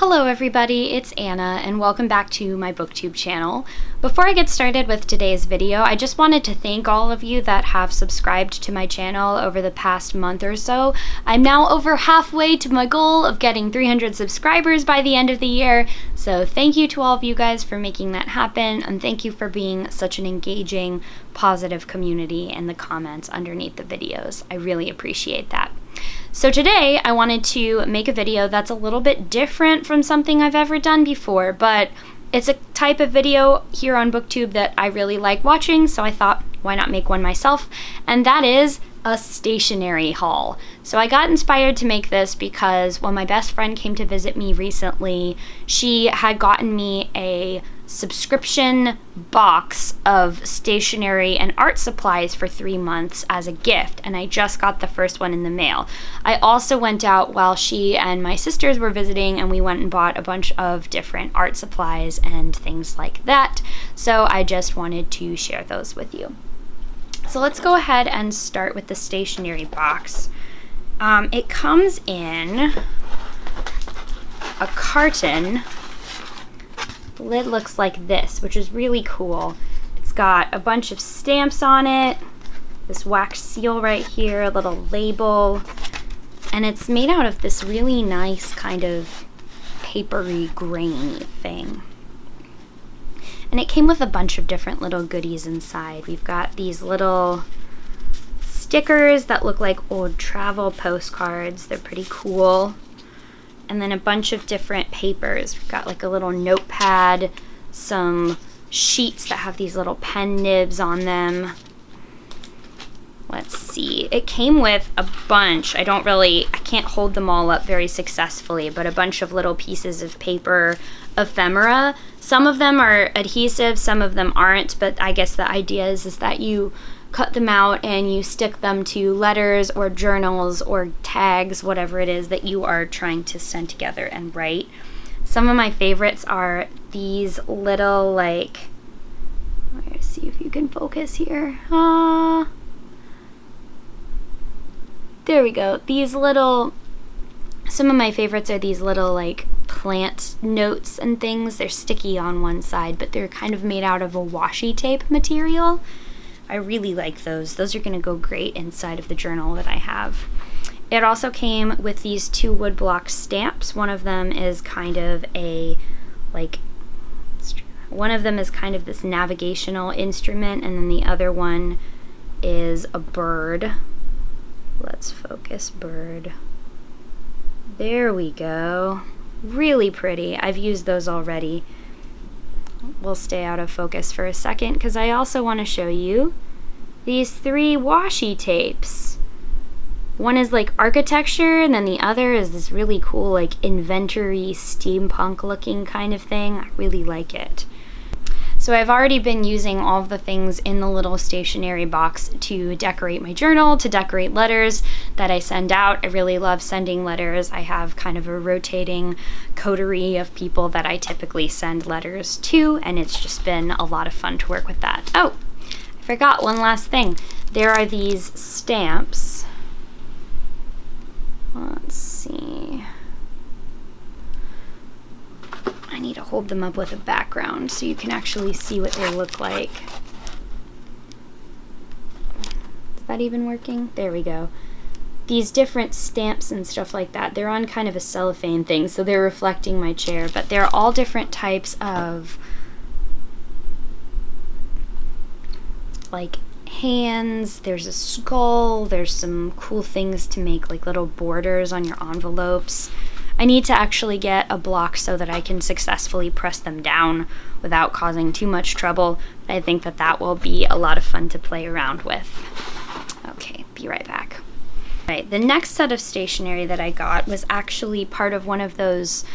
Hello everybody, it's Anna and welcome back to my booktube channel. Before I get started with today's video, I just wanted to thank all of you that have subscribed to my channel over the past month or so. I'm now over halfway to my goal of getting 300 subscribers by the end of the year, so thank you to all of you guys for making that happen, and thank you for being such an engaging, positive community in the comments underneath the videos. I really appreciate that. So today I wanted to make a video that's a little bit different from something I've ever done before, but it's a type of video here on BookTube that I really like watching, so I thought, why not make one myself? And that is a stationery haul. So I got inspired to make this because when my best friend came to visit me recently, she had gotten me a subscription box of stationery and art supplies for 3 months as a gift, and I just got the first one in the mail. I also went out while she and my sisters were visiting, and we went and bought a bunch of different art supplies and things like that, so I just wanted to share those with you. So let's go ahead and start with the stationery box. It comes in a carton. The lid looks like this, which is really cool. It's got a bunch of stamps on it, this wax seal right here, a little label, and it's made out of this really nice kind of papery, grainy thing. And it came with a bunch of different little goodies inside. We've got these little stickers that look like old travel postcards. They're pretty cool. And then a bunch of different papers. We've got like a little notepad, some sheets that have these little pen nibs on them. Let's see. It came with a bunch. I can't hold them all up very successfully, but a bunch of little pieces of paper ephemera. Some of them are adhesive, some of them aren't, but I guess the idea is that you cut them out and you stick them to letters or journals or tags, whatever it is that you are trying to send together and write. Some of my favorites are these little, like, let's see if you can focus here. There we go. Some of my favorites are these little, like, plant notes and things. They're sticky on one side, but they're kind of made out of a washi tape material. I really like those. Those are going to go great inside of the journal that I have. It also came with these 2 woodblock stamps. One of them is kind of this navigational instrument, and then the other one is a bird. Let's focus bird. There we go. Really pretty. I've used those already. We'll stay out of focus for a second because I also want to show you these 3 washi tapes. One is like architecture, and then the other is this really cool, like, inventory, steampunk looking kind of thing. I really like it. So I've already been using all of the things in the little stationery box to decorate my journal, to decorate letters that I send out. I really love sending letters. I have kind of a rotating coterie of people that I typically send letters to, and it's just been a lot of fun to work with that. Oh, I forgot one last thing. There are these stamps. Let's see. I need to hold them up with a background so you can actually see what they look like. Is that even working? There we go. These different stamps and stuff like that, they're on kind of a cellophane thing, so they're reflecting my chair, but they're all different types of, like, hands. There's a skull. There's some cool things to make, like little borders on your envelopes. I need to actually get a block so that I can successfully press them down without causing too much trouble. I think that that will be a lot of fun to play around with. Okay, be right back. All right, the next set of stationery that I got was actually part of one of those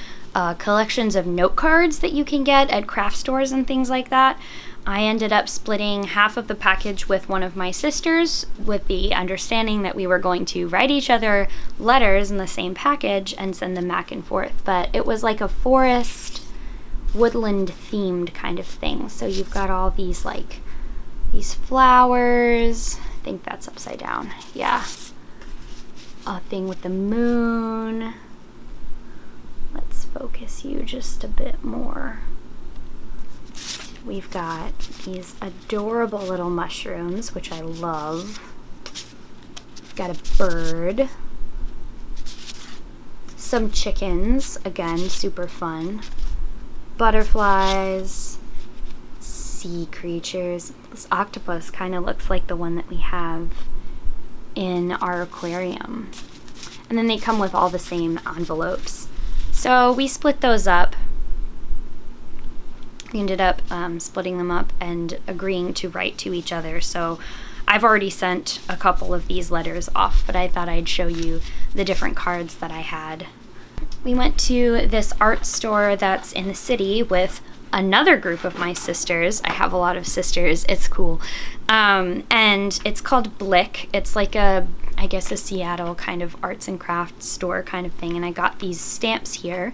collections of note cards that you can get at craft stores and things like that. I ended up splitting half of the package with one of my sisters with the understanding that we were going to write each other letters in the same package and send them back and forth. But it was like a forest, woodland themed kind of thing. So you've got all these, like, these flowers. I think that's upside down. Yeah. A thing with the moon. Let's focus you just a bit more. We've got these adorable little mushrooms, which I love. We've got a bird. Some chickens, again, super fun. Butterflies. Sea creatures. This octopus kind of looks like the one that we have in our aquarium. And then they come with all the same envelopes. So we split those up. We ended up splitting them up and agreeing to write to each other. So I've already sent a couple of these letters off, but I thought I'd show you the different cards that I had. We went to this art store that's in the city with another group of my sisters. I have a lot of sisters. It's cool. And it's called Blick. It's like I guess a Seattle kind of arts and crafts store kind of thing. And I got these stamps here.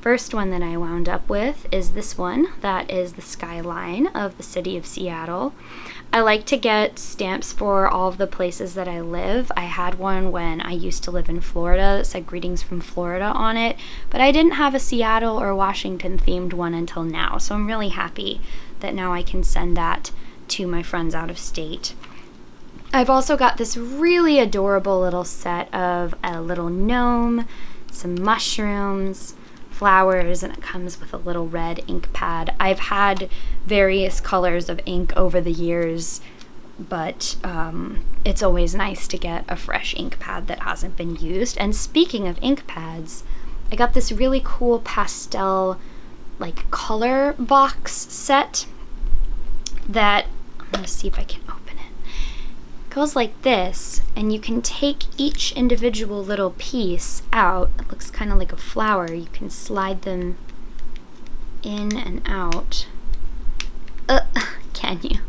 First one that I wound up with is this one. That is the skyline of the city of Seattle. I like to get stamps for all of the places that I live. I had one when I used to live in Florida that said "Greetings from Florida" on it, but I didn't have a Seattle or Washington themed one until now, so I'm really happy that now I can send that to my friends out of state. I've also got this really adorable little set of a little gnome, some mushrooms, flowers, and it comes with a little red ink pad. I've had various colors of ink over the years, but it's always nice to get a fresh ink pad that hasn't been used. And speaking of ink pads, I got this really cool pastel like color box set that I'm gonna see if I can open it. It goes like this, and you can take each individual little piece out. It looks kind of like a flower. You can slide them in and out. Can you?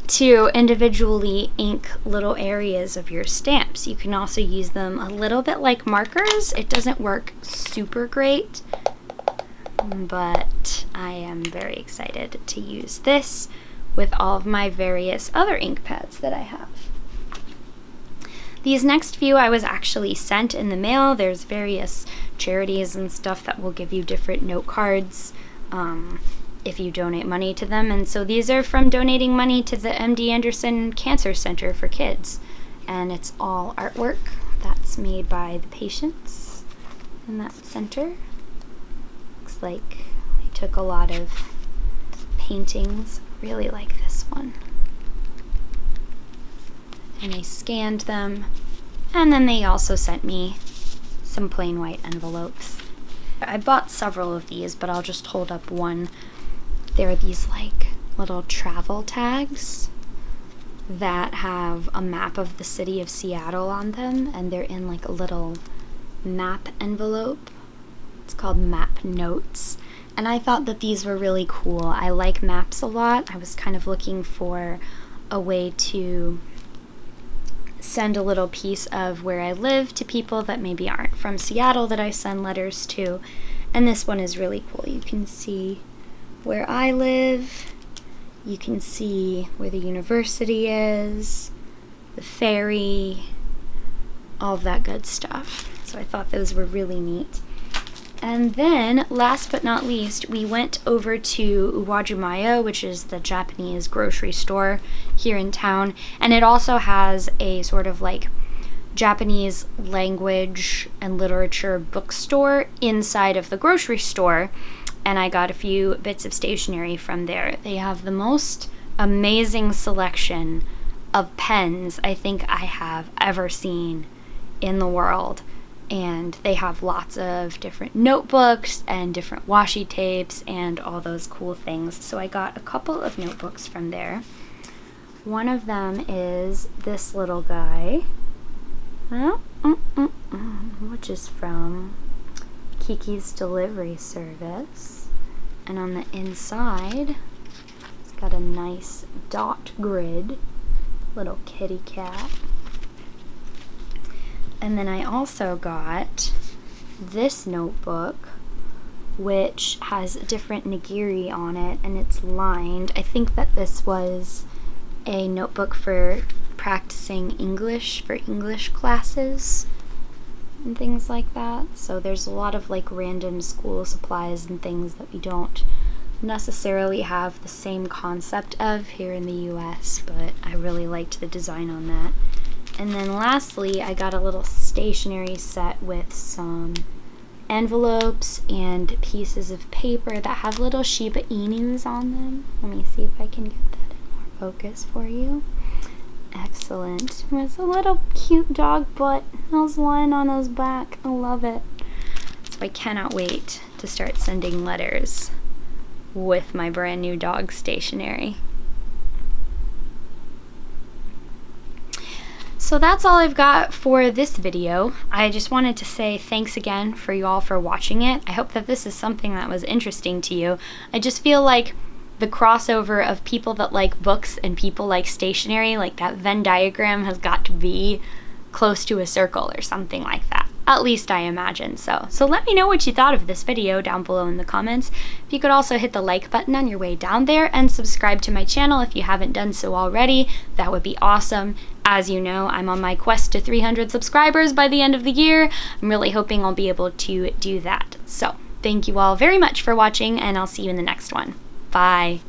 To individually ink little areas of your stamps. You can also use them a little bit like markers. It doesn't work super great, but I am very excited to use this with all of my various other ink pads that I have. These next few I was actually sent in the mail. There's various charities and stuff that will give you different note cards if you donate money to them. And so these are from donating money to the MD Anderson Cancer Center for Kids. And it's all artwork that's made by the patients in that center. Looks like they took a lot of paintings. Really like this one. And they scanned them, and then they also sent me some plain white envelopes. I bought several of these, but I'll just hold up one. There are these like little travel tags that have a map of the city of Seattle on them, and they're in like a little map envelope. It's called Map Notes. And I thought that these were really cool. I like maps a lot. I was kind of looking for a way to send a little piece of where I live to people that maybe aren't from Seattle that I send letters to. And this one is really cool. You can see where I live. You can see where the university is, the ferry, all of that good stuff. So I thought those were really neat. And then, last but not least, we went over to Uwajimaya, which is the Japanese grocery store here in town. And it also has a sort of like Japanese language and literature bookstore inside of the grocery store. And I got a few bits of stationery from there. They have the most amazing selection of pens I think I have ever seen in the world. And they have lots of different notebooks and different washi tapes and all those cool things. So I got a couple of notebooks from there. One of them is this little guy, which is from Kiki's Delivery Service. And on the inside, it's got a nice dot grid, little kitty cat. And then I also got this notebook, which has different nigiri on it, and it's lined. I think that this was a notebook for practicing English for English classes. and things like that. So there's a lot of like random school supplies and things that we don't necessarily have the same concept of here in the US, but I really liked the design on that. And then lastly, I got a little stationery set with some envelopes and pieces of paper that have little Shiba Inus on them. Let me see if I can get that in more focus for you. Excellent. There's a little cute dog butt. I was lying on his back. I love it. So I cannot wait to start sending letters with my brand new dog stationery. So that's all I've got for this video. I just wanted to say thanks again for you all for watching it. I hope that this is something that was interesting to you. I just feel like the crossover of people that like books and people like stationery, like that Venn diagram has got to be close to a circle or something like that. At least I imagine so. So let me know what you thought of this video down below in the comments. If you could also hit the like button on your way down there and subscribe to my channel if you haven't done so already, that would be awesome. As you know, I'm on my quest to 300 subscribers by the end of the year. I'm really hoping I'll be able to do that. So thank you all very much for watching, and I'll see you in the next one. Bye.